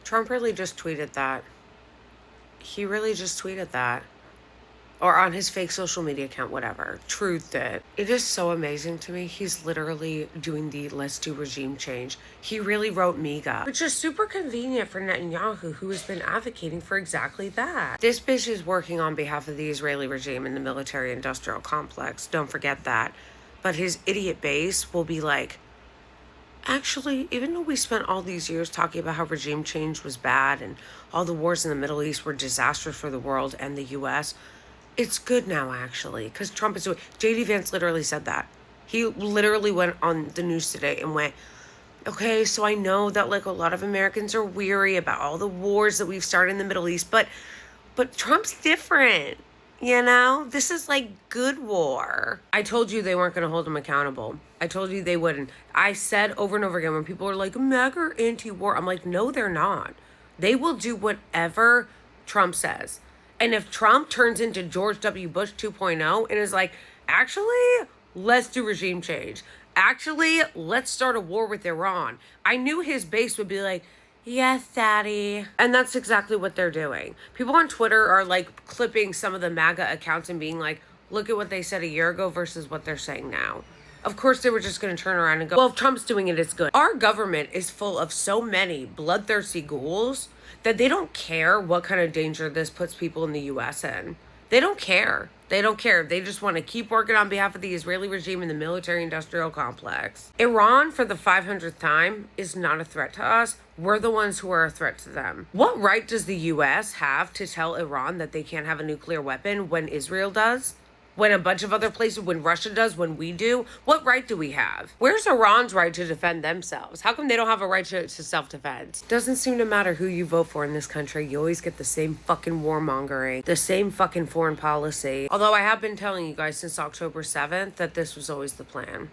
Trump really just tweeted that. He really just tweeted that. Or on his fake social media account, whatever. Truth did. It is so amazing to me. He's literally doing the let's do regime change. He really wrote MAGA, which is super convenient for Netanyahu, who has been advocating for exactly that. This bitch is working on behalf of the Israeli regime and the military-industrial complex. Don't forget that. But his idiot base will be like, actually, even though we spent all these years talking about how regime change was bad and all the wars in the Middle East were disastrous for the world and the U.S., it's good now, actually, because Trump is doing... J.D. Vance literally said that. He literally went on the news today and went, okay, so I know that, like, a lot of Americans are weary about all the wars that we've started in the Middle East, but Trump's different, you know? This is, like, good war. I told you they weren't going to hold him accountable. I told you they wouldn't. I said over and over again when people are like, MAGA are anti-war, I'm like, no, they're not. They will do whatever Trump says. And if Trump turns into George W. Bush 2.0 and is like, actually, let's do regime change. Actually, let's start a war with Iran. I knew his base would be like, yes, daddy. And that's exactly what they're doing. People on Twitter are like clipping some of the MAGA accounts and being like, look at what they said a year ago versus what they're saying now. Of course, they were just going to turn around and go, well, if Trump's doing it, it's good. Our government is full of so many bloodthirsty ghouls that they don't care what kind of danger this puts people in the U.S. in. They don't care. They don't care. They just want to keep working on behalf of the Israeli regime and the military-industrial complex. Iran, for the 500th time, is not a threat to us. We're the ones who are a threat to them. What right does the U.S. have to tell Iran that they can't have a nuclear weapon when Israel does? When a bunch of other places, when Russia does, when we do? What right do we have? Where's Iran's right to defend themselves? How come they don't have a right to self-defense? Doesn't seem to matter who you vote for in this country. You always get the same fucking warmongering, the same fucking foreign policy. Although I have been telling you guys since October 7th that this was always the plan.